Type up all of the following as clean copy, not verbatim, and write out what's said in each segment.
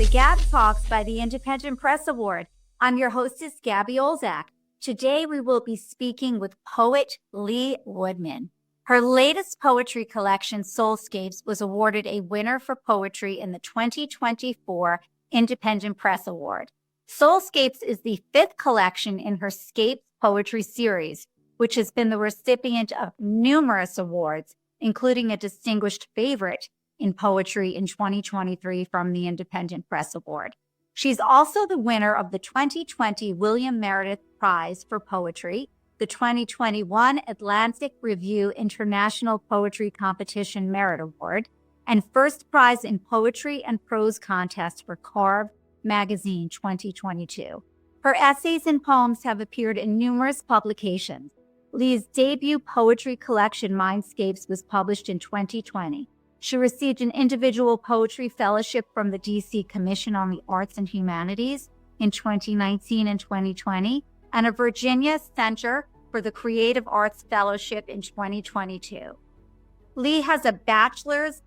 the GAB Talks by the Independent Press Award. I'm your hostess, Gabby Olczak. Today, we will be speaking with poet Lee Woodman. Her latest poetry collection, Soulscapes, was awarded a winner for poetry in the 2024 Independent Press Award. Soulscapes is the fifth collection in her Scapes poetry series, which has been the recipient of numerous awards, including a distinguished favorite in poetry in 2023 from the Independent Press Award. She's also the winner of the 2020 William Meredith Prize for Poetry, the 2021 Atlantic Review International Poetry Competition Merit Award, and first prize in Poetry and Prose Contest for Carve Magazine 2022. Her essays and poems have appeared in numerous publications. Lee's debut poetry collection, Mindscapes, was published in 2020. She received an individual poetry fellowship from the DC Commission on the Arts and Humanities in 2019 and 2020, and a Virginia Center for the Creative Arts Fellowship in 2022. Lee has a bachelor's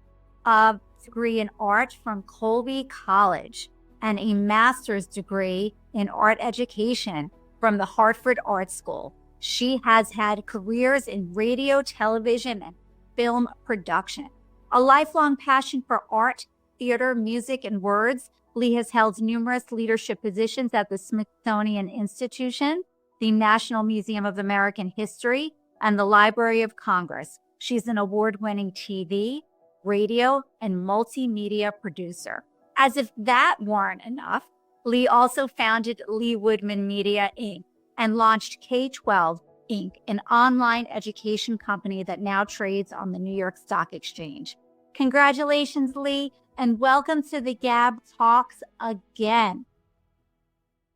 of degree in art from Colby College and a master's degree in art education from the Hartford Art School. She has had careers in radio, television, and film production. A lifelong passion for art, theater, music, and words, Lee has held numerous leadership positions at the Smithsonian Institution, the National Museum of American History, and the Library of Congress. She's an award-winning TV, radio, and multimedia producer. As if that weren't enough, Lee also founded Lee Woodman Media, Inc., and launched K-12, Inc., an online education company that now trades on the New York Stock Exchange. Congratulations, Lee, and welcome to the GAB Talks again.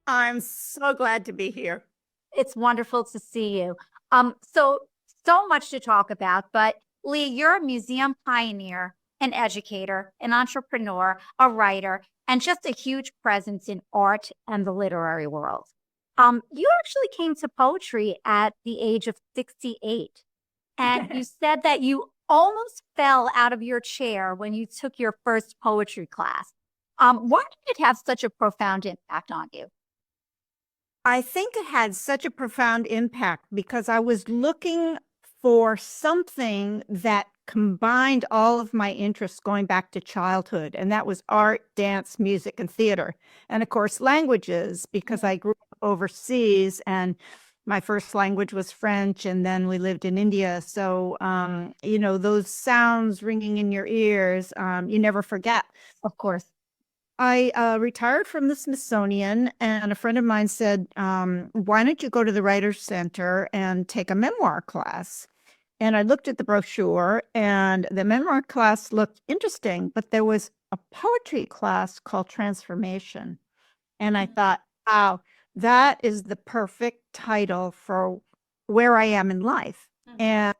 I'm so glad to be here. It's wonderful to see you. So much to talk about, but Lee, you're a museum pioneer, an educator, an entrepreneur, a writer, and just a huge presence in art and the literary world. You actually came to poetry at the age of 68, and you said that you almost fell out of your chair when you took your first poetry class. Why did it have such a profound impact on you? I think it had such a profound impact because I was looking for something that combined all of my interests going back to childhood, and that was art, dance, music, and theater. And of course, languages, because I grew up overseas and my first language was French, and then we lived in India. So, those sounds ringing in your ears, you never forget. Of course. I retired from the Smithsonian, and a friend of mine said, why don't you go to the Writers Center and take a memoir class? And I looked at the brochure, and the memoir class looked interesting, but there was a poetry class called Transformation. And I thought, wow, that is the perfect title for where I am in life. And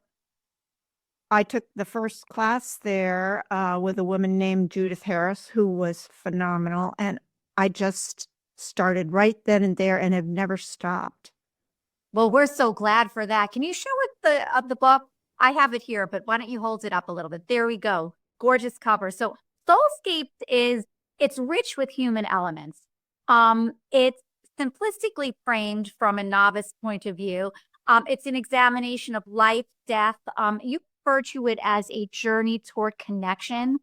I took the first class there with a woman named Judith Harris, who was phenomenal. And I just started right then and there and have never stopped. Well, we're so glad for that. Can you show it the book? I have it here, but why don't you hold it up a little bit? There we go. Gorgeous cover. So Soulscapes it's rich with human elements. It's simplistically framed from a novice point of view. It's an examination of life, death. You refer to it as a journey toward connection,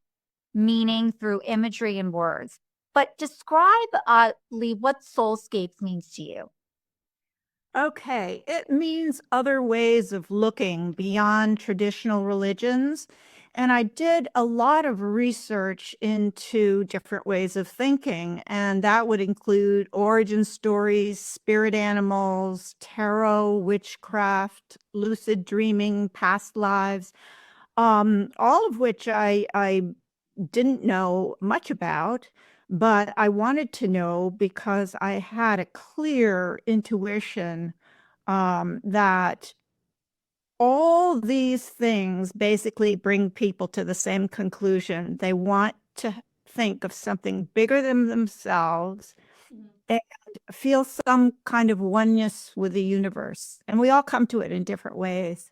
meaning through imagery and words. But describe, Lee, what Soulscapes means to you. Okay, it means other ways of looking beyond traditional religions. And I did a lot of research into different ways of thinking, and that would include origin stories, spirit animals, tarot, witchcraft, lucid dreaming, past lives, all of which I didn't know much about, but I wanted to know because I had a clear intuition that all these things basically bring people to the same conclusion. They want to think of something bigger than themselves and feel some kind of oneness with the universe. And we all come to it in different ways.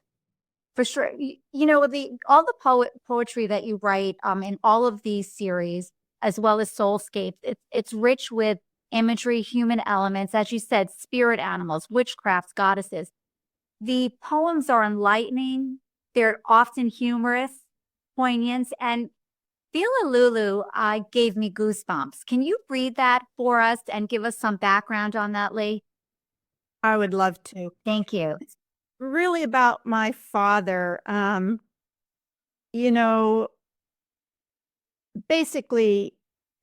For sure. All the poetry that you write in all of these series as well as Soulscapes. It's rich with imagery, human elements, as you said, spirit animals, witchcrafts, goddesses. The poems are enlightening. They're often humorous, poignant, and Lulu gave me goosebumps. Can you read that for us and give us some background on that, Lee? I would love to. Thank you. Really about my father. You know, basically,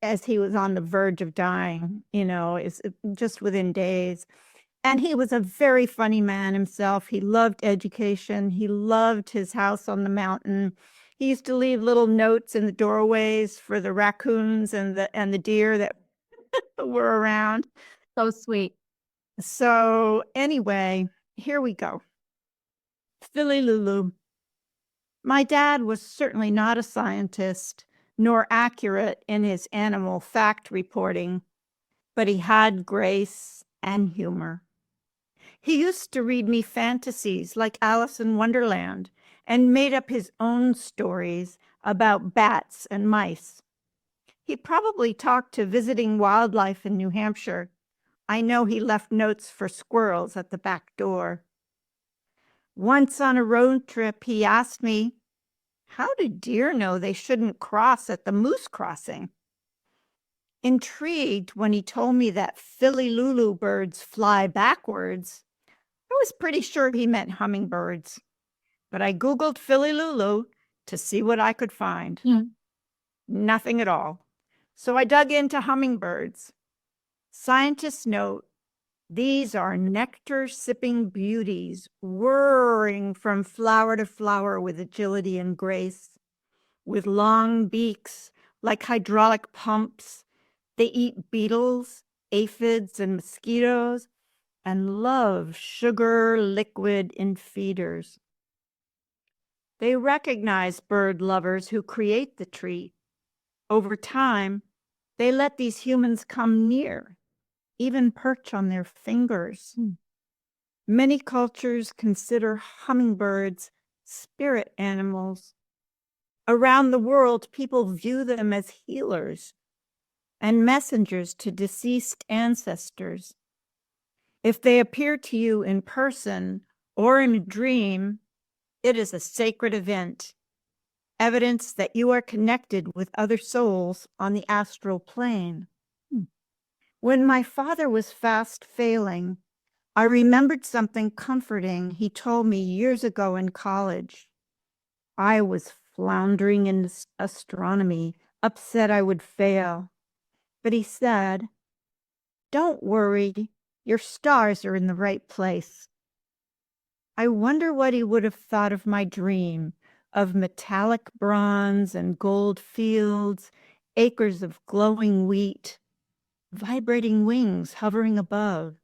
as he was on the verge of dying, is just within days. And he was a very funny man himself. He loved education. He loved his house on the mountain. He used to leave little notes in the doorways for the raccoons and the deer that were around. So sweet. So anyway, here we go. Philly Lulu. My dad was certainly not a scientist, nor accurate in his animal fact reporting, but he had grace and humor. He used to read me fantasies like Alice in Wonderland and made up his own stories about bats and mice. He probably talked to visiting wildlife in New Hampshire. I know he left notes for squirrels at the back door. Once on a road trip, he asked me, how do deer know they shouldn't cross at the moose crossing? Intrigued when he told me that Philly Lulu birds fly backwards, I was pretty sure he meant hummingbirds, but I Googled Philly Lulu to see what I could find. Nothing at all. So I dug into hummingbirds. Scientists note these are nectar-sipping beauties, whirring from flower to flower with agility and grace. With long beaks like hydraulic pumps, they eat beetles, aphids, and mosquitoes, and love sugar liquid in feeders. They recognize bird lovers who create the treat. Over time, they let these humans come near, even perch on their fingers. Many cultures consider hummingbirds spirit animals. Around the world, people view them as healers and messengers to deceased ancestors. If they appear to you in person or in a dream, it is a sacred event, evidence that you are connected with other souls on the astral plane. When my father was fast failing, I remembered something comforting he told me years ago in college. I was floundering in astronomy, upset I would fail. But he said, don't worry, your stars are in the right place. I wonder what he would have thought of my dream of metallic bronze and gold fields, acres of glowing wheat, vibrating wings hovering above,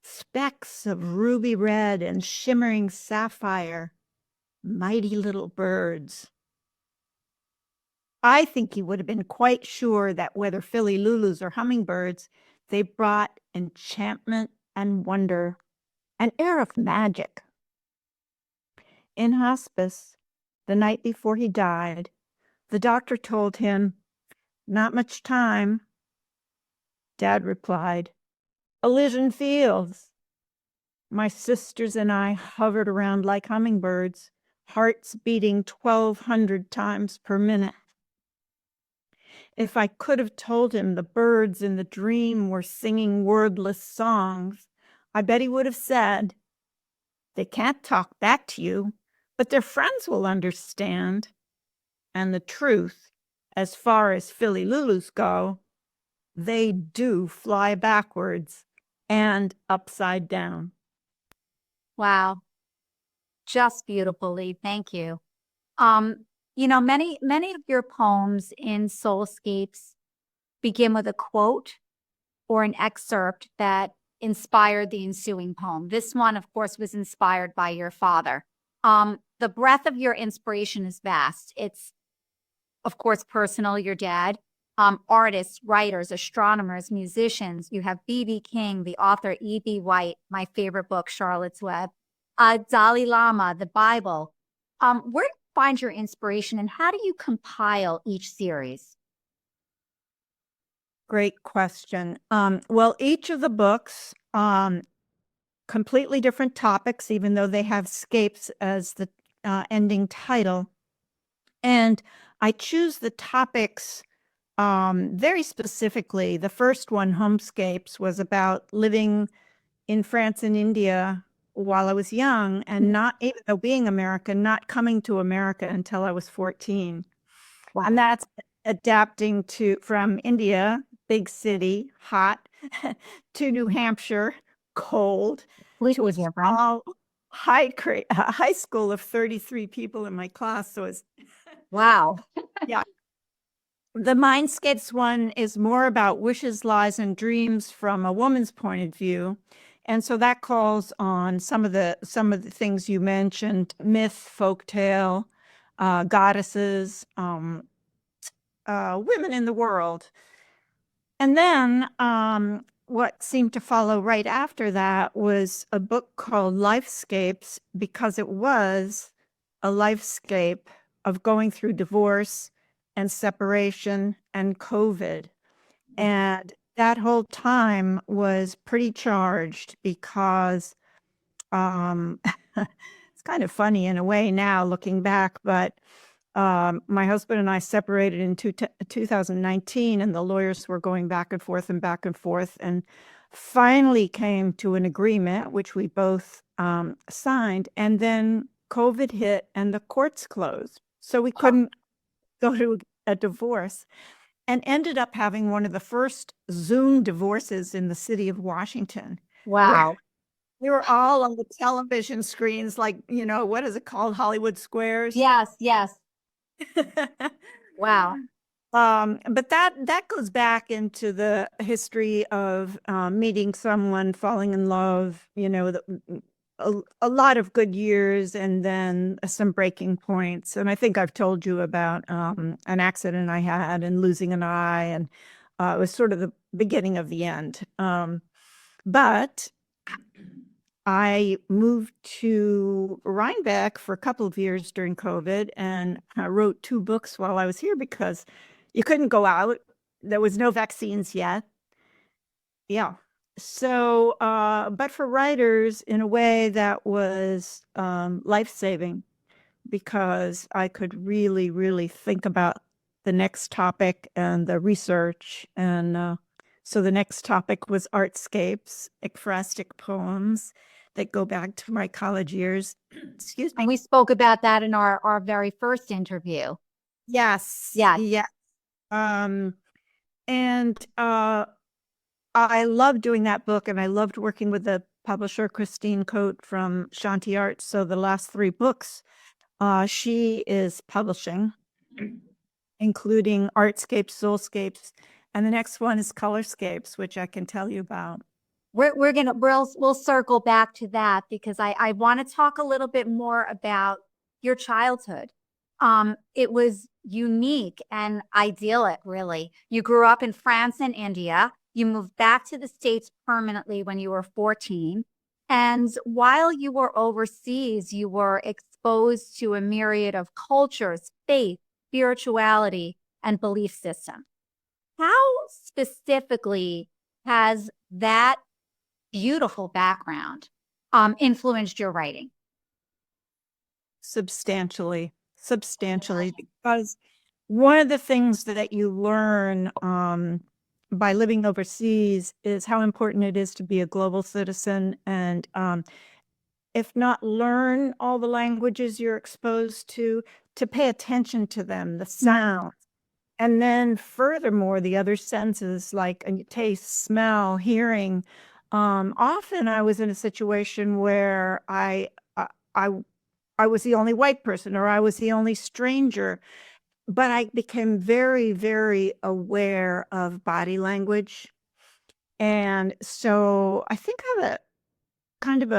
specks of ruby red and shimmering sapphire, mighty little birds. I think he would have been quite sure that whether Philly Lulus or hummingbirds, they brought enchantment and wonder, an air of magic. In hospice, the night before he died, the doctor told him, not much time. Dad replied, Elysian Fields. My sisters and I hovered around like hummingbirds, hearts beating 1,200 times per minute. If I could have told him the birds in the dream were singing wordless songs, I bet he would have said, they can't talk back to you, but their friends will understand. And the truth, as far as Philly Lulus go, they do fly backwards and upside down. Wow. Just beautiful, Lee. Thank you. Many of your poems in Soulscapes begin with a quote or an excerpt that inspired the ensuing poem. This one, of course, was inspired by your father. The breadth of your inspiration is vast. It's, of course, personal, your dad, artists, writers, astronomers, musicians. You have B.B. King, the author E.B. White, my favorite book, Charlotte's Web, Dalai Lama, the Bible. Where do you find your inspiration and how do you compile each series? Great question. Well, each of the books, completely different topics, even though they have Scapes as the ending title. And I choose the topics very specifically. The first one, Homescapes, was about living in France and India while I was young, and not, even though being American, not coming to America until I was 14. Wow. And that's adapting from India, big city, hot, to New Hampshire, cold, to a small high school of 33 people in my class. So it's Wow. yeah. The Mindscapes one is more about wishes, lies, and dreams from a woman's point of view. And so that calls on some of the things you mentioned: myth, folktale, goddesses, women in the world. And then what seemed to follow right after that was a book called Lifescapes, because it was a lifescape of going through divorce and separation and COVID. And that whole time was pretty charged because it's kind of funny in a way now looking back, but my husband and I separated in 2019, and the lawyers were going back and forth and finally came to an agreement, which we both signed. And then COVID hit and the courts closed. So we couldn't go to a divorce, and ended up having one of the first Zoom divorces in the city of Washington. Wow. We were all on the television screens, like, what is it called? Hollywood Squares? Yes, yes. Wow. But that goes back into the history of meeting someone, falling in love, a lot of good years, and then some breaking points. And I think I've told you about an accident I had and losing an eye, and it was sort of the beginning of the end. But I moved to Rhinebeck for a couple of years during COVID, and I wrote 2 books while I was here because you couldn't go out. There was no vaccines yet. Yeah. So, but for writers, in a way that was life-saving, because I could really, really think about the next topic and the research. And so the next topic was artscapes, ekphrastic poems that go back to my college years. Excuse me. And we spoke about that in our very first interview. Yes. Yeah. Yeah. And I loved doing that book, and I loved working with the publisher, Christine Coate from Shanti Arts. So the last 3 books she is publishing, including Artscapes, Soulscapes, and the next one is Colorscapes, which I can tell you about. We'll circle back to that, because I want to talk a little bit more about your childhood. It was unique and idyllic, really. You grew up in France and India. You moved back to the States permanently when you were 14. And while you were overseas, you were exposed to a myriad of cultures, faith, spirituality, and belief systems. How specifically has that beautiful background influenced your writing? Substantially, because one of the things that you learn by living overseas is how important it is to be a global citizen, and if not learn all the languages you're exposed to pay attention to them, the sound. And then furthermore, the other senses like taste, smell, hearing. Often I was in a situation where I was the only white person, or I was the only stranger, but I became very, very aware of body language. And so I think I have a kind of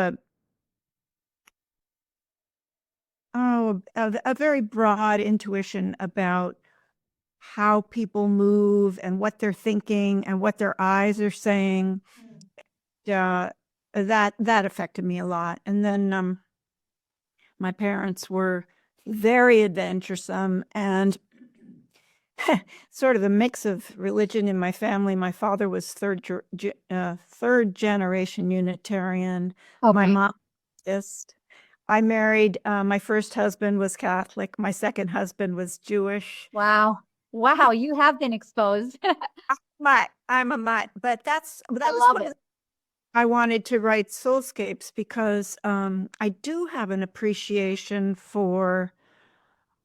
a very broad intuition about how people move and what they're thinking and what their eyes are saying. That affected me a lot. And then my parents were very adventuresome, and sort of the mix of religion in my family. My father was third generation Unitarian. My Okay. mom is. I married, my first husband was Catholic. My second husband was Jewish. Wow. Wow, you have been exposed. I'm a mutt, but I that was love one of it. the, I wanted to write Soulscapes because I do have an appreciation for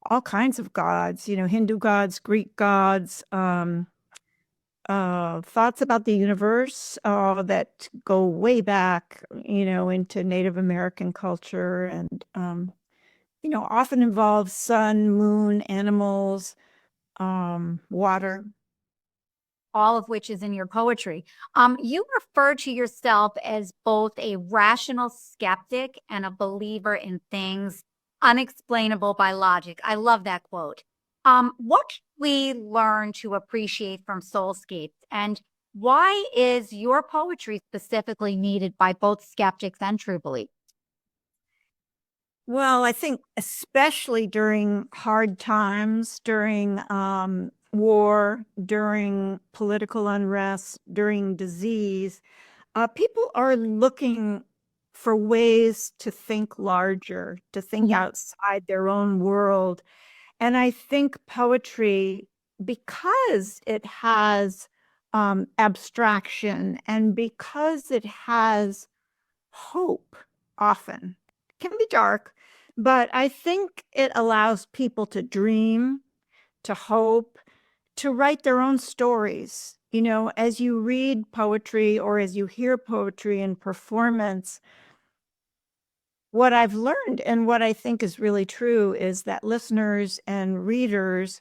all kinds of gods, Hindu gods, Greek gods, thoughts about the universe that go way back, into Native American culture and, often involves sun, moon, animals, water. All of which is in your poetry. You refer to yourself as both a rational skeptic and a believer in things unexplainable by logic. I love that quote. What can we learn to appreciate from Soulscapes, and why is your poetry specifically needed by both skeptics and true believers? Well, I think especially during hard times, during war, during political unrest, during disease, people are looking for ways to think larger, to think outside their own world. And I think poetry, because it has abstraction and because it has hope, often can be dark, but I think it allows people to dream, to hope, to write their own stories. As you read poetry or as you hear poetry in performance, what I've learned and what I think is really true is that listeners and readers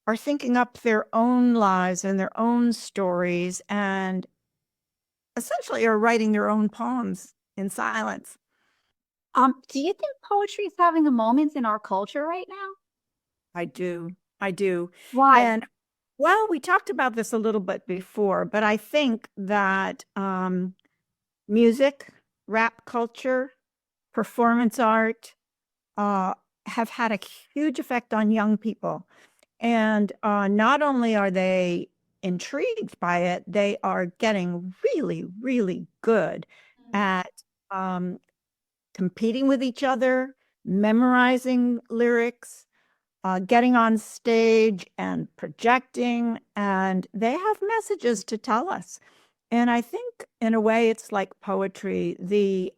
are thinking up their own lives and their own stories and essentially are writing their own poems in silence. Do you think poetry is having a moment in our culture right now? I do. I do. Why? And well, we talked about this a little bit before, but I think that music, rap culture, performance art uh, have had a huge effect on young people. And not only are they intrigued by it, they are getting really, really good at um, competing with each other, memorizing lyrics, getting on stage and projecting, and they have messages to tell us. And I think in a way it's like poetry. The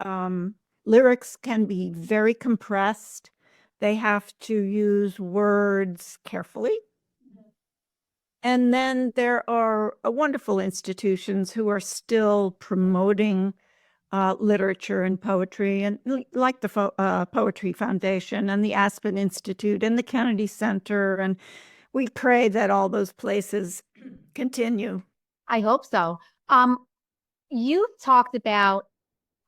lyrics can be very compressed. They have to use words carefully. And then there are wonderful institutions who are still promoting literature and poetry, and like the Poetry Foundation and the Aspen Institute and the Kennedy Center. And we pray that all those places continue. I hope so. You talked about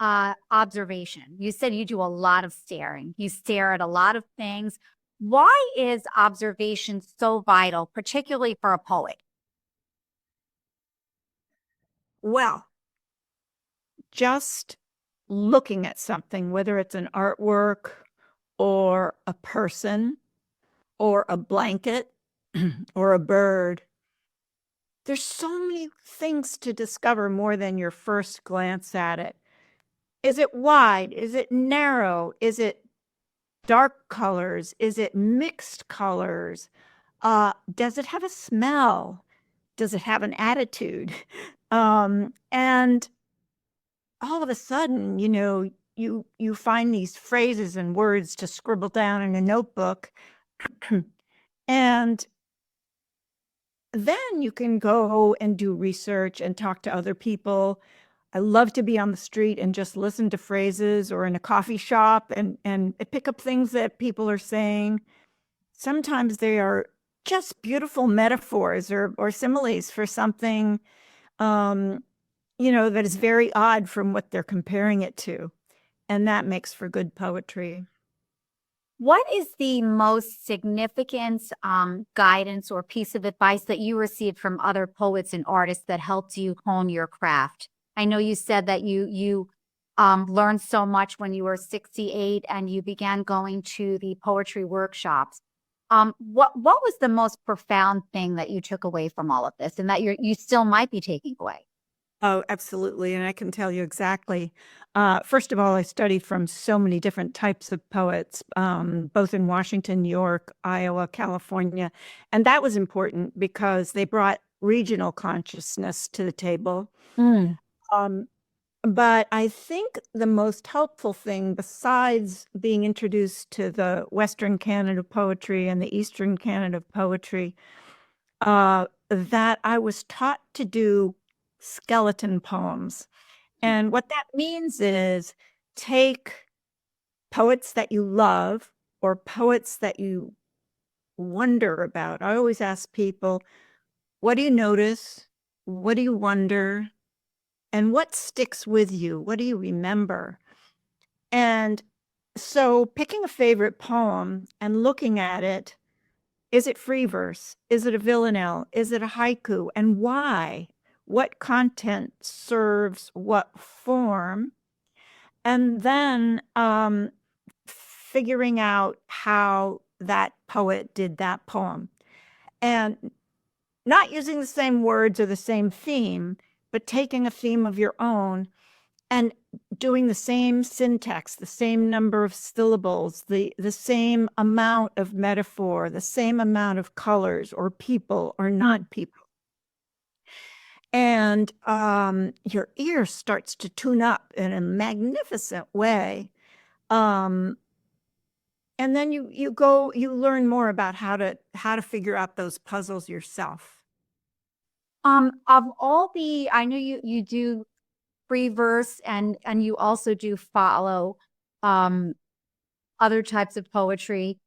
observation. You said you do a lot of staring. You stare at a lot of things. Why is observation so vital, particularly for a poet? Well, just looking at something, whether it's an artwork or a person or a blanket or a bird, there's so many things to discover more than your first glance at it. Is it wide? Is it narrow? Is it dark colors? Is it mixed colors? Does it have a smell? Does it have an attitude? And all of a sudden, you find these phrases and words to scribble down in a notebook. And then you can go and do research and talk to other people. I love to be on the street and just listen to phrases, or in a coffee shop and pick up things that people are saying. Sometimes they are just beautiful metaphors or similes for something, that is very odd from what they're comparing it to. And that makes for good poetry. What is the most significant guidance or piece of advice that you received from other poets and artists that helped you hone your craft? I know you said that you learned so much when you were 68 and you began going to the poetry workshops. What was the most profound thing that you took away from all of this, and that you still might be taking away? Oh, absolutely. And I can tell you exactly. First of all, I studied from so many different types of poets, both in Washington, New York, Iowa, California. And that was important because they brought regional consciousness to the table. Mm. Um, but I think the most helpful thing, besides being introduced to the Western canon of poetry and the Eastern canon of poetry, that I was taught to do skeleton poems. And what that means is take poets that you love or poets that you wonder about. I always ask people, what do you notice? What do you wonder? And what sticks with you? What do you remember? And so picking a favorite poem and looking at it, is it free verse? Is it a villanelle? Is it a haiku? And why? What content serves what form? And then figuring out how that poet did that poem. And not using the same words or the same theme, but taking a theme of your own and doing the same syntax, the same number of syllables, the same amount of metaphor, the same amount of colors or people or not people. And your ear starts to tune up in a magnificent way. And then you learn more about how to figure out those puzzles yourself. Of all the, I know you do free verse, and you also do follow other types of poetry.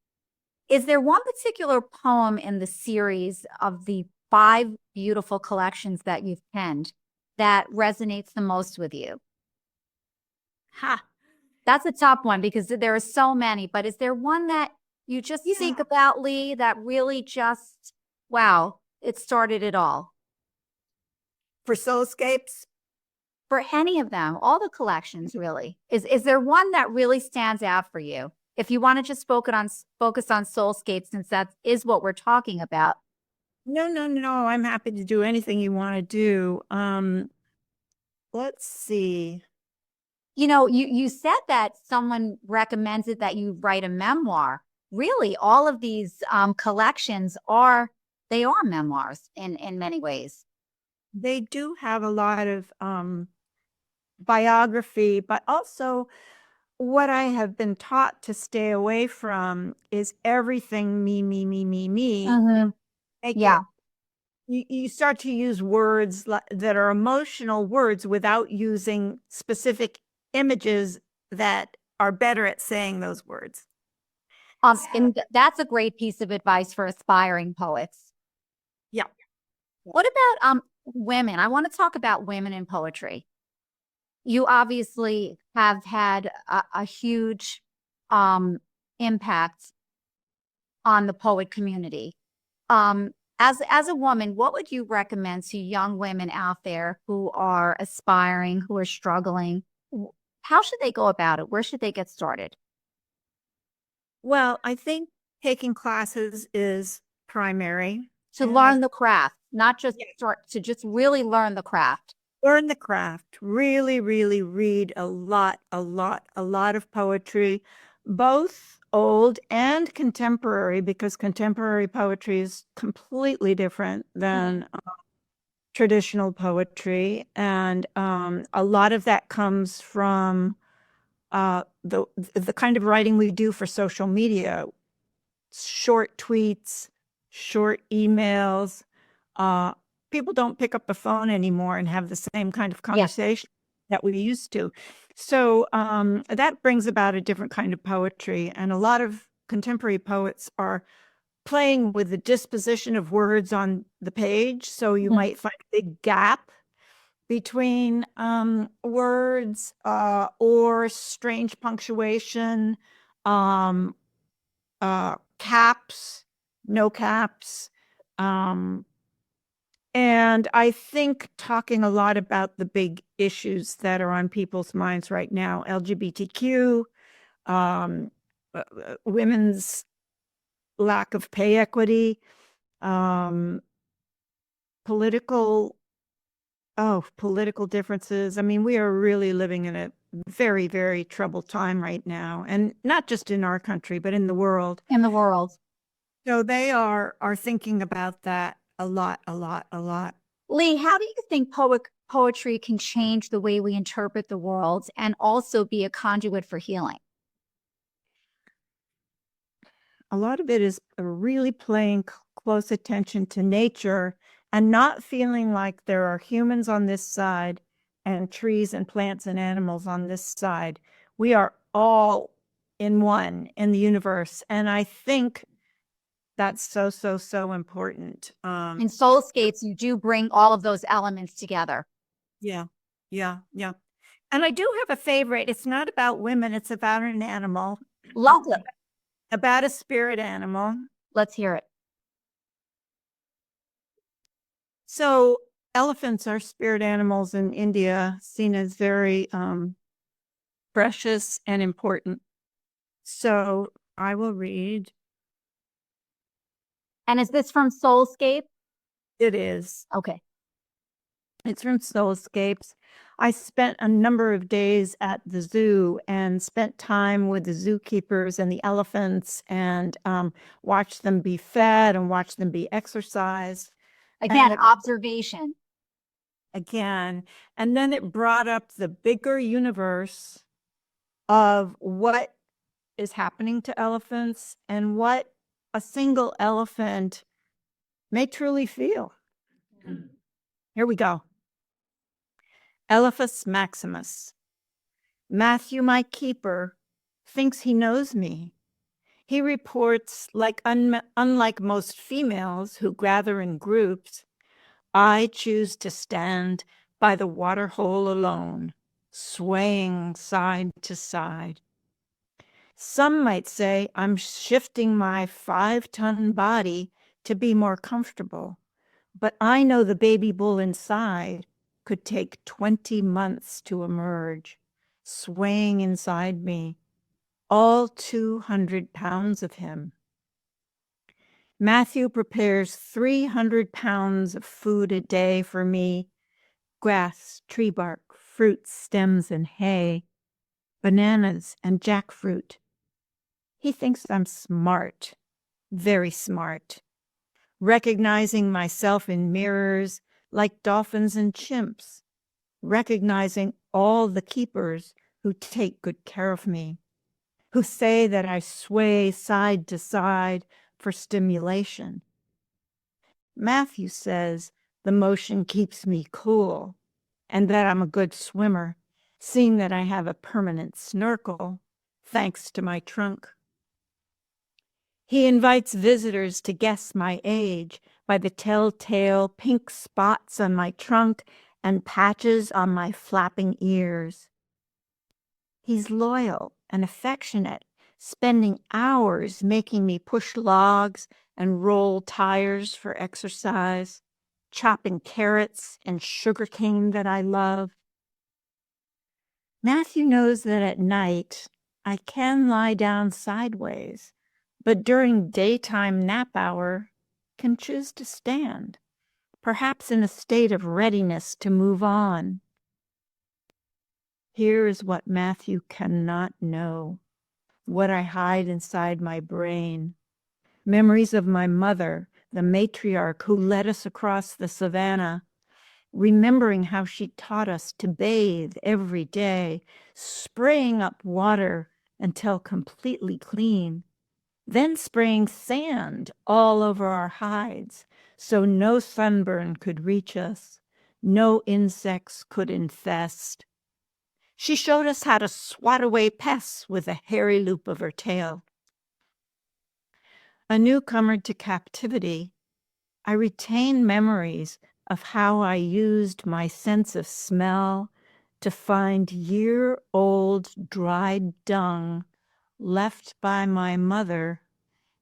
Is there one particular poem in the series of the five beautiful collections that you've penned that resonates the most with you? Ha. That's a tough one because there are so many, but is there one that you just think about, Lee, that really just, wow, it started it all? For Soulscapes? For any of them, all the collections really. Is there one that really stands out for you? If you want to just focus on Soulscape, since that is what we're talking about. No, no, no. I'm happy to do anything you want to do. Let's see. You know, you said that someone recommended that you write a memoir. Really, all of these collections they are memoirs in many ways. They do have a lot of biography, but also what I have been taught to stay away from is everything me, me, me, me, me. Make Yeah. you start to use words that are emotional words without using specific images that are better at saying those words. And that's a great piece of advice for aspiring poets. Yeah. What about women? I want to talk about women in poetry. You obviously have had a huge impact on the poet community. As a woman, what would you recommend to young women out there who are aspiring, who are struggling? How should they go about it? Where should they get started? Well, I think taking classes is primary. To And I learn the craft, not just Yeah. start to just really learn the craft. learn the craft. Really, really read a lot of poetry, both old and contemporary, because contemporary poetry is completely different than traditional poetry. And a lot of that comes from the kind of writing we do for social media, short tweets, short emails. People don't pick up the phone anymore and have the same kind of conversation that we used to. So that brings about a different kind of poetry. And a lot of contemporary poets are playing with the disposition of words on the page. So you might find a big gap between words or strange punctuation, caps, no caps. And I think talking a lot about the big issues that are on people's minds right now, LGBTQ, women's lack of pay equity, political differences. I mean, we are really living in a very, very troubled time right now, and not just in our country, but in the world. In the world. So they are thinking about that a lot. Lee, how do you think poetry can change the way we interpret the world and also be a conduit for healing? A lot of it is really paying close attention to nature and not feeling like there are humans on this side and trees and plants and animals on this side. We are all in one in the universe. And I think that's so important. In Soulscapes, you do bring all of those elements together. Yeah. And I do have a favorite. It's not about women. It's about an animal. Lovely. About a spirit animal. Let's hear it. So elephants are spirit animals in India, seen as very precious and important. So I will read. And is this from Soulscape? It is. Okay. It's from Soulscapes. I spent a number of days at the zoo and spent time with the zookeepers and the elephants and watched them be fed and watched them be exercised. Again, observation. Again. And then it brought up the bigger universe of what is happening to elephants and what a single elephant may truly feel. Here we go. Elephas Maximus. Matthew, my keeper, thinks he knows me. He reports, unlike most females who gather in groups, I choose to stand by the water hole alone, swaying side to side. Some might say I'm shifting my 5-ton body to be more comfortable, but I know the baby bull inside could take 20 months to emerge, swaying inside me, all 200 pounds of him. Matthew prepares 300 pounds of food a day for me, grass, tree bark, fruits, stems, and hay, bananas and jackfruit. He thinks I'm smart, very smart, recognizing myself in mirrors like dolphins and chimps, recognizing all the keepers who take good care of me, who say that I sway side to side for stimulation. Matthew says the motion keeps me cool and that I'm a good swimmer, seeing that I have a permanent snorkel thanks to my trunk. He invites visitors to guess my age by the telltale pink spots on my trunk and patches on my flapping ears. He's loyal and affectionate, spending hours making me push logs and roll tires for exercise, chopping carrots and sugarcane that I love. Matthew knows that at night I can lie down sideways, but during daytime nap hour can choose to stand, perhaps in a state of readiness to move on. Here is what Matthew cannot know, what I hide inside my brain. Memories of my mother, the matriarch who led us across the savannah, remembering how she taught us to bathe every day, spraying up water until completely clean, then spraying sand all over our hides so no sunburn could reach us, no insects could infest. She showed us how to swat away pests with a hairy loop of her tail. A newcomer to captivity, I retain memories of how I used my sense of smell to find year-old dried dung left by my mother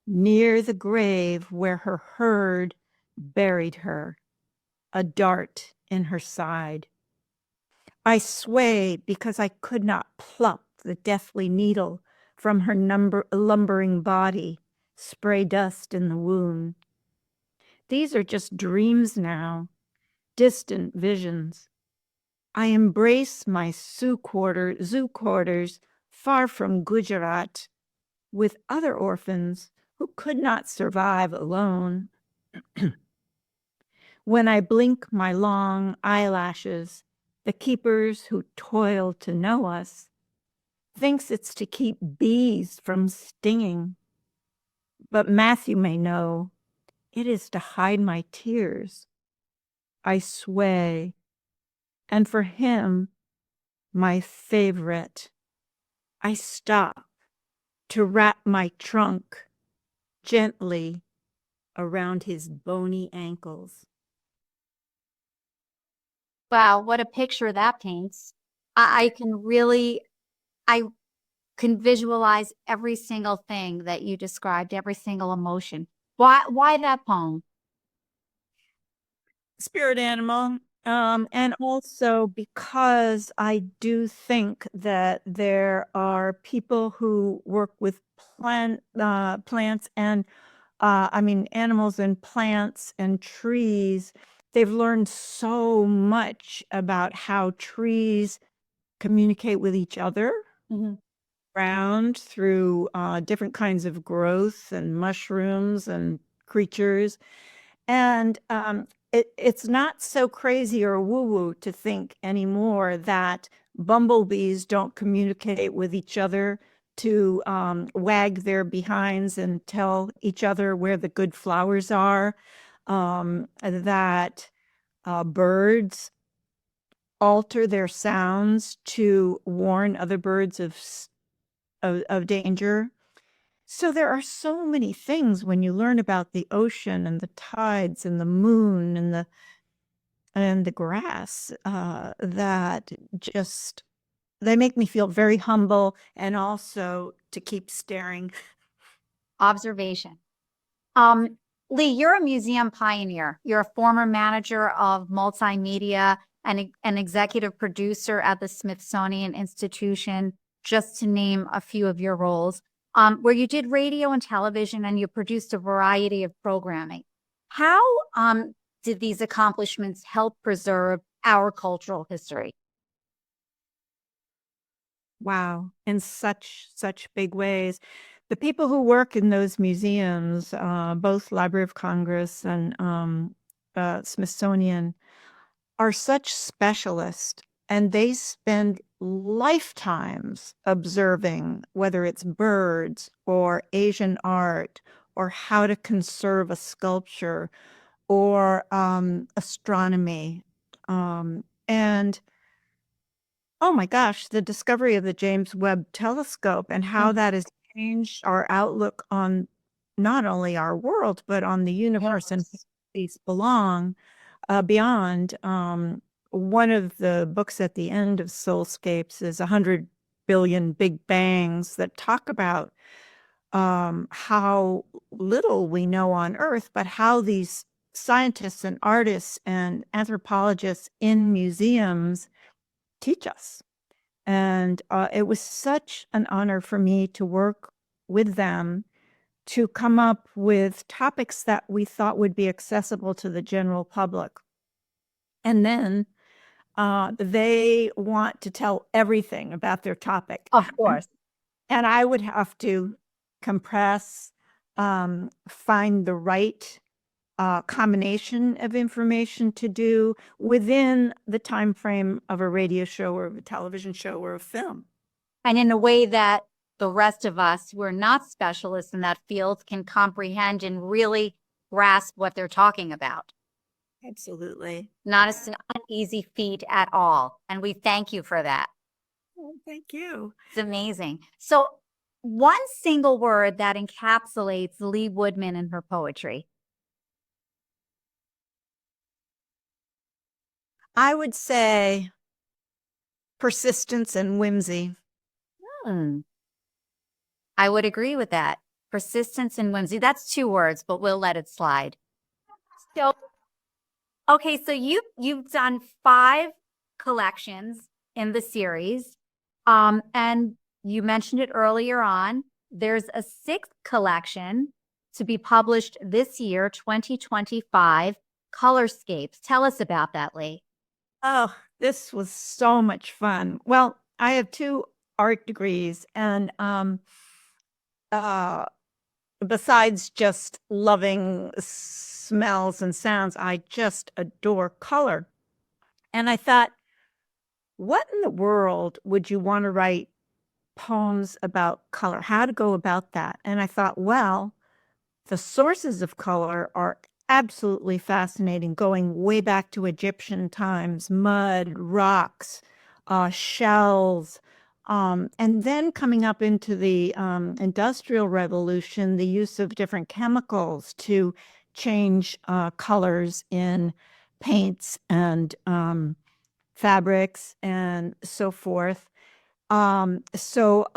near the grave where her herd buried her, a dart in her side. I sway because I could not pluck the deathly needle from her lumbering body, spray dust in the wound. These are just dreams now, distant visions. I embrace my zoo quarters far from Gujarat with other orphans who could not survive alone. When I blink my long eyelashes, the keepers who toil to know us thinks it's to keep bees from stinging. But Matthew may know it is to hide my tears. I sway, and for him, my favorite, I stop to wrap my trunk gently around his bony ankles. Wow, what a picture that paints. I can really, I can visualize every single thing that you described, every single emotion. Why that poem? Spirit animal. And also because I do think that there are people who work with plants and animals and plants and trees. They've learned so much about how trees communicate with each other around through different kinds of growth and mushrooms and creatures. And it's not so crazy or woo-woo to think anymore that bumblebees don't communicate with each other to wag their behinds and tell each other where the good flowers are, that birds alter their sounds to warn other birds of danger. So there are so many things when you learn about the ocean and the tides and the moon and the grass that just they make me feel very humble and also to keep staring. Observation. Lee, you're a museum pioneer. You're a former manager of multimedia and an executive producer at the Smithsonian Institution, just to name a few of your roles, where you did radio and television and you produced a variety of programming. How did these accomplishments help preserve our cultural history? Wow, in such big ways. The people who work in those museums, both Library of Congress and Smithsonian, are such specialists, and they spend lifetimes observing whether it's birds or Asian art or how to conserve a sculpture or astronomy. And oh my gosh, the discovery of the James Webb Telescope and how that has changed our outlook on not only our world, but on the universe and these belong beyond. One of the books at the end of Soulscapes is 100 billion Big Bangs that talk about how little we know on Earth, but how these scientists and artists and anthropologists in museums teach us. And it was such an honor for me to work with them to come up with topics that we thought would be accessible to the general public. And then they want to tell everything about their topic. Of course. And I would have to compress, find the right combination of information to do within the time frame of a radio show or a television show or a film. And in a way that the rest of us who are not specialists in that field can comprehend and really grasp what they're talking about. Absolutely. Not an easy feat at all. And we thank you for that. Oh, thank you. It's amazing. So one single word that encapsulates Lee Woodman and her poetry. I would say persistence and whimsy. I would agree with that. Persistence and whimsy. That's 2 words, but we'll let it slide. So, okay, so you've done 5 collections in the series, and you mentioned it earlier on. There's a 6th collection to be published this year, 2025, Colorscapes. Tell us about that, Lee. Oh, this was so much fun. Well, I have 2 art degrees, and besides just loving smells and sounds, I just adore color. And I thought, what in the world would you want to write poems about color? How to go about that? And I thought, well, the sources of color are absolutely fascinating, going way back to Egyptian times, mud, rocks, shells, and then coming up into the Industrial Revolution, the use of different chemicals to change colors in paints and fabrics and so forth. So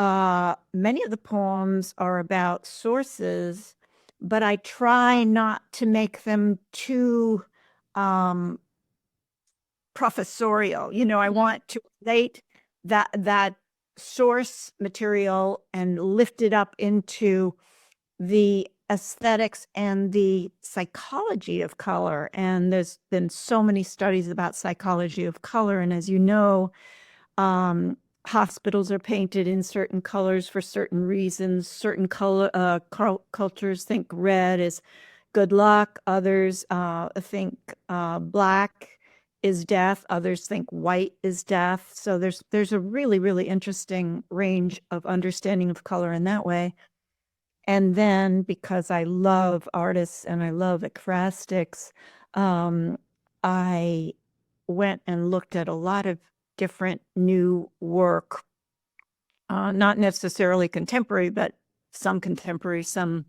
many of the poems are about sources, but I try not to make them too professorial. I want to relate that source material and lift it up into the aesthetics and the psychology of color. And there's been so many studies about psychology of color. And as you know, hospitals are painted in certain colors for certain reasons. Certain cultures think red is good luck. Others think black is death. Others think white is death. So there's a really, really interesting range of understanding of color in that way. And then because I love artists and I love ekphrastic, I went and looked at a lot of different new work, not necessarily contemporary, but some contemporary, some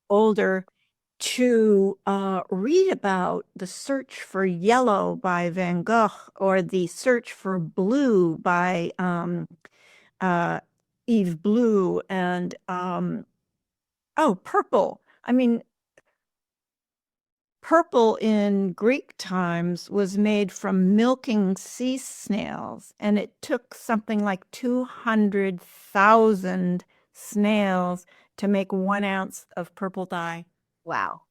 older, to read about the search for yellow by Van Gogh or the search for blue by Yves Bleu and purple. I mean, purple in Greek times was made from milking sea snails, and it took something like 200,000 snails to make 1 ounce of purple dye. Wow.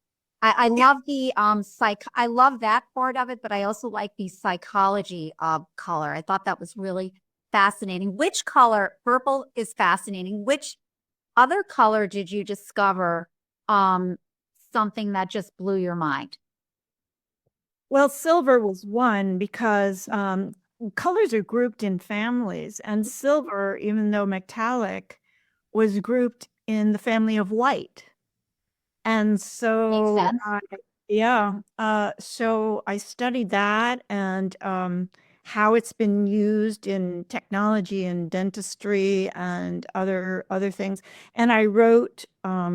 I love the I love that part of it, but I also like the psychology of color. I thought that was really fascinating. Which color, purple is fascinating. Which other color did you discover something that just blew your mind? Well, silver was one because colors are grouped in families, and silver, even though metallic, was grouped in the family of white. And so, Makes sense. so I studied that and how it's been used in technology and dentistry and other things. And I wrote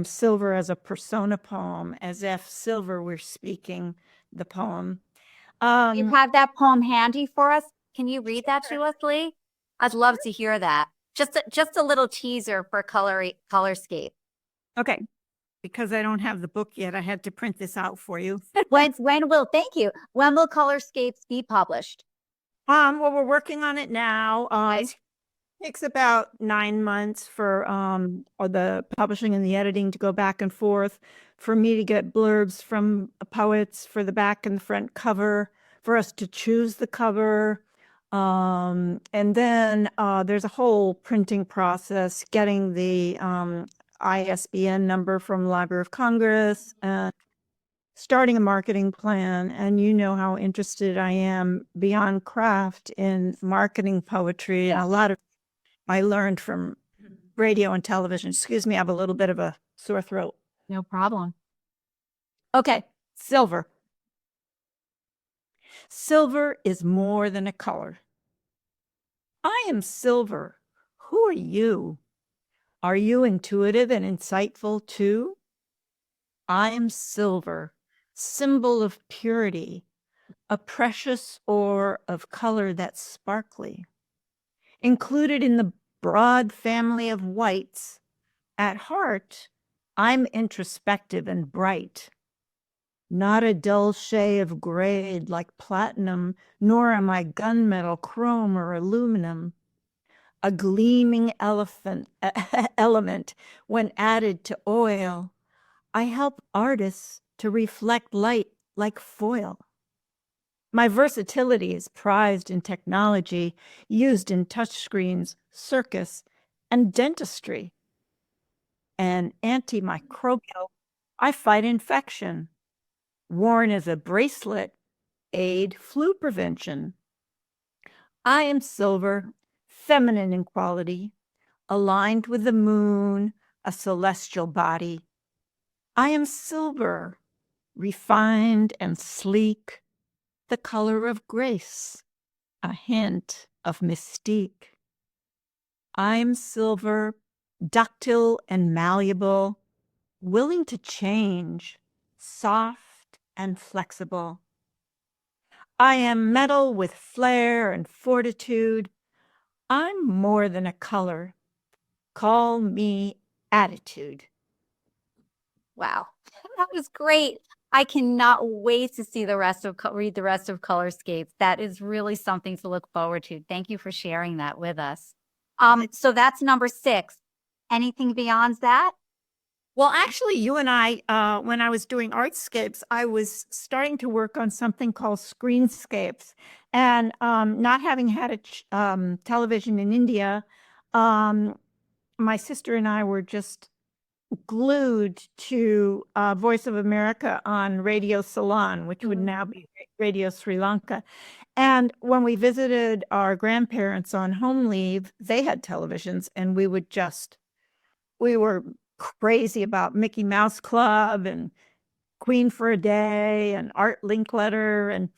silver as a persona poem, as if silver were speaking the poem. You have that poem handy for us? Can you read that to us, Lee? I'd love to hear that. Just a little teaser for Colorscape. Okay. Because I don't have the book yet, I had to print this out for you. Thank you. When will Colorscapes be published? Well, we're working on it now. It takes about 9 months for or the publishing and the editing to go back and forth, for me to get blurbs from poets for the back and the front cover, for us to choose the cover. And then there's a whole printing process, getting the ISBN number from the Library of Congress, and starting a marketing plan. And you know how interested I am beyond craft in marketing poetry. A lot of I learned from radio and television. Excuse me, I have a little bit of a sore throat. No problem. Okay, silver. Silver is more than a color. I am silver. Who are you? Are you intuitive and insightful too? I am silver, symbol of purity, a precious ore of color that's sparkly. Included in the broad family of whites, at heart, I'm introspective and bright. Not a dull shade of grade like platinum, nor am I gunmetal, chrome, or aluminum. A gleaming element when added to oil. I help artists to reflect light like foil. My versatility is prized in technology used in touchscreens, circus, and dentistry. And antimicrobial, I fight infection. Worn as a bracelet, aid flu prevention. I am silver, feminine in quality, aligned with the moon, a celestial body. I am silver, refined and sleek, the color of grace, a hint of mystique. I'm silver, ductile and malleable, willing to change, soft and flexible. I am metal with flair and fortitude. I'm more than a color. Call me attitude. Wow, that was great. I cannot wait to see the rest of read the rest of Colorscapes. That is really something to look forward to. Thank you for sharing that with us. So that's number 6. Anything beyond that? Well, actually, you and I, when I was doing Artscapes, I was starting to work on something called Screenscapes. And not having had a television in India, my sister and I were just glued to Voice of America on Radio Ceylon, which would now be Radio Sri Lanka. And when we visited our grandparents on home leave, they had televisions, and we were crazy about Mickey Mouse Club and Queen for a Day and Art Linkletter.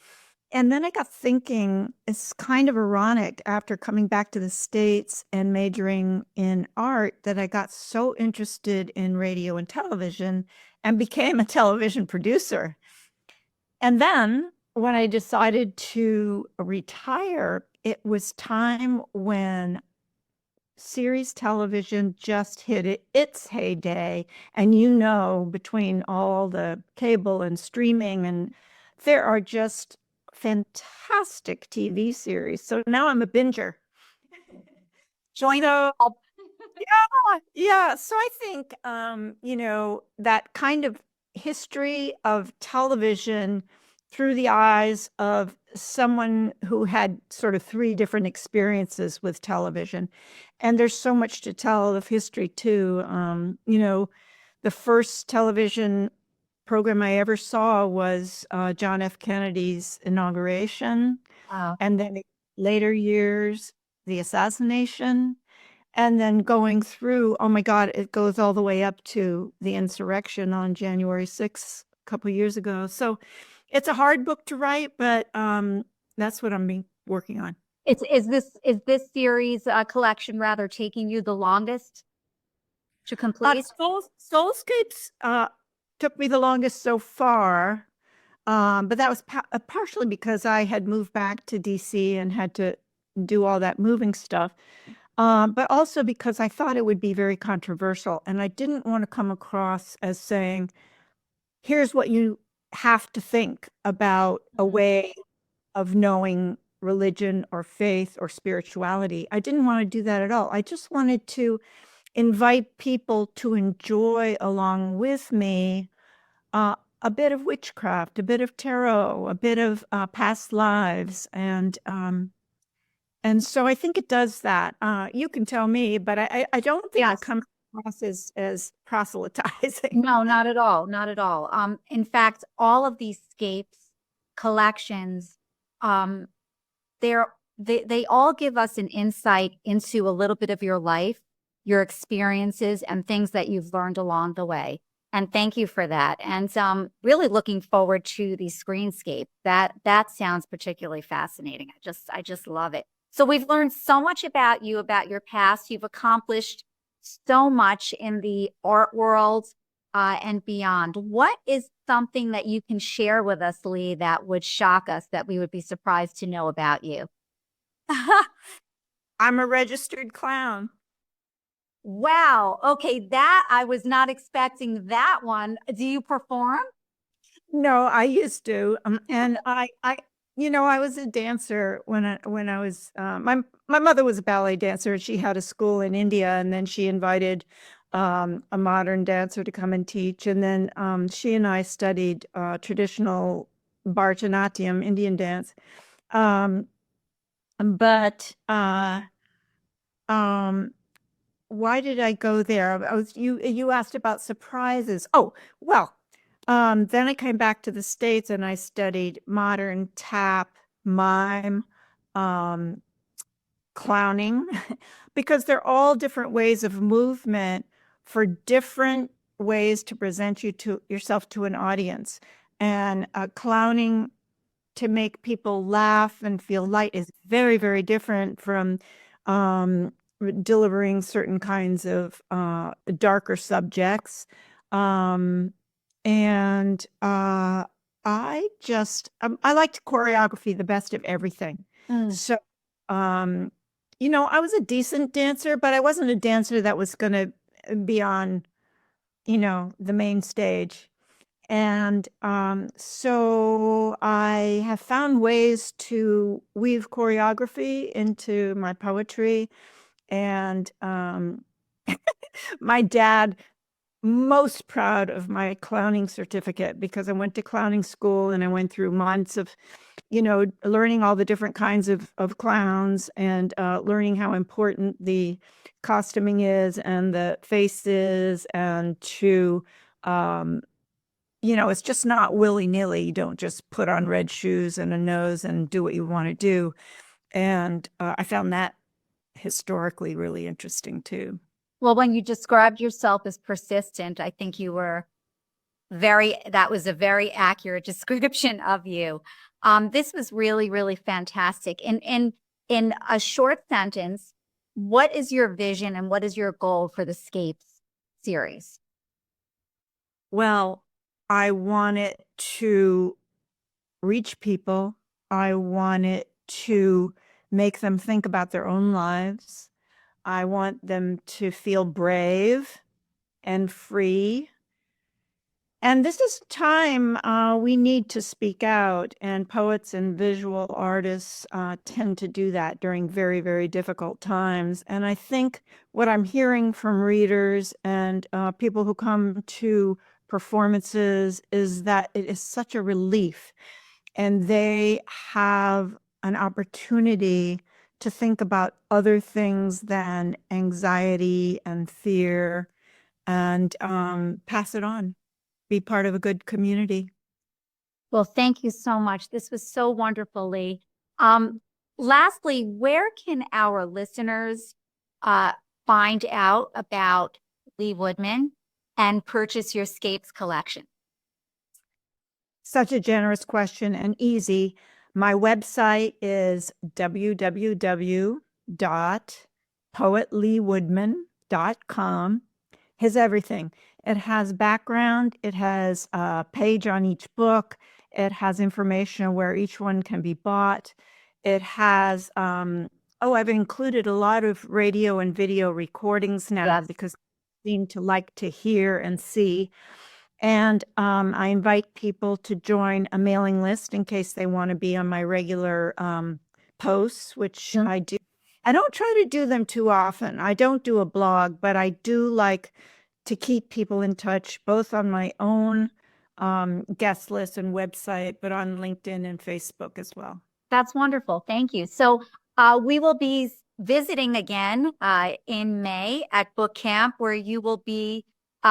And then I got thinking, it's kind of ironic after coming back to the States and majoring in art that I got so interested in radio and television and became a television producer. And then when I decided to retire, it was time when series television just hit its heyday. And between all the cable and streaming, and there are just fantastic TV series. So now I'm a binger. Join Yeah. So I think, that kind of history of television through the eyes of someone who had sort of 3 different experiences with television. And there's so much to tell of history too. The first television program I ever saw was John F. Kennedy's inauguration, and then later years, the assassination. And then going through, oh my God, it goes all the way up to the insurrection on January 6th, a couple of years ago. So it's a hard book to write, but that's what I'm working on. Is this series collection rather taking you the longest to complete? Soulscapes took me the longest so far, but that was partially because I had moved back to DC and had to do all that moving stuff. But also because I thought it would be very controversial, and I didn't want to come across as saying, here's what you have to think about a way of knowing religion or faith or spirituality. I didn't want to do that at all. I just wanted to invite people to enjoy along with me a bit of witchcraft, a bit of tarot, a bit of past lives, and so I think it does that. You can tell me, but I don't think it comes across as proselytizing. No, not at all. Not at all. In fact, all of these Scapes collections, they all give us an insight into a little bit of your life, your experiences, and things that you've learned along the way. And thank you for that. And really looking forward to the Screenscape. That sounds particularly fascinating. I just love it. So we've learned so much about you, about your past. You've accomplished so much in the art world and beyond. What is something that you can share with us, Lee, that would shock us, that we would be surprised to know about you? I'm a registered clown. Wow. Okay, that I was not expecting that one. Do you perform? No, I used to, and I was a dancer when I was my mother was a ballet dancer. She had a school in India, and then she invited a modern dancer to come and teach. And then she and I studied traditional Bharatanatyam, Indian dance. But why did I go there? You asked about surprises. Oh, well, then I came back to the States and I studied modern tap, mime, clowning, because they're all different ways of movement for different ways to present yourself to an audience. And clowning to make people laugh and feel light is very, very different from delivering certain kinds of darker subjects. I liked choreography the best of everything. So, I was a decent dancer, but I wasn't a dancer that was going to be on, the main stage. And so I have found ways to weave choreography into my poetry. And my dad, most proud of my clowning certificate, because I went to clowning school and I went through months of, learning all the different kinds of clowns and learning how important the costuming is and the faces, and to it's just not willy-nilly. You don't just put on red shoes and a nose and do what you want to do. And I found that historically really interesting too. Well, when you described yourself as persistent, I think that was a very accurate description of you. This was really, really fantastic. In a short sentence, what is your vision and what is your goal for the Scapes series? Well, I want it to reach people. I want it to make them think about their own lives. I want them to feel brave and free. And this is time we need to speak out, and poets and visual artists tend to do that during very, very difficult times. And I think what I'm hearing from readers and people who come to performances is that it is such a relief, and they have an opportunity to think about other things than anxiety and fear, and pass it on. Be part of a good community. Well, thank you so much. This was so wonderful, Lee. Lastly, where can our listeners find out about Lee Woodman and purchase your Scapes collection? Such a generous question, and easy. My website is www.poetleewoodman.com. His everything. It has background. It has a page on each book. It has information where each one can be bought. It has, I've included a lot of radio and video recordings now, because I seem to like to hear and see. And I invite people to join a mailing list in case they want to be on my regular posts, which I do. I don't try to do them too often. I don't do a blog, but I do like to keep people in touch, both on my own guest list and website, but on LinkedIn and Facebook as well. That's wonderful. Thank you. So we will be visiting again in May at Book Camp, where you will be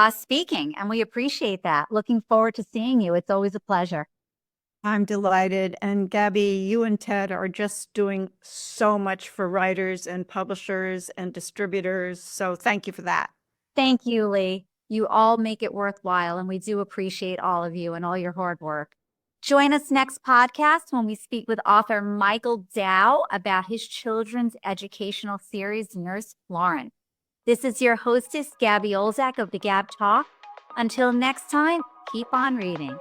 speaking, and we appreciate that. Looking forward to seeing you. It's always a pleasure. I'm delighted. And Gabby, you and Ted are just doing so much for writers and publishers and distributors. So thank you for that. Thank you, Lee. You all make it worthwhile, and we do appreciate all of you and all your hard work. Join us next podcast when we speak with author Michael Dow about his children's educational series, Nurse Lauren. This is your hostess, Gabby Olczak of the GAB Talk. Until next time, keep on reading.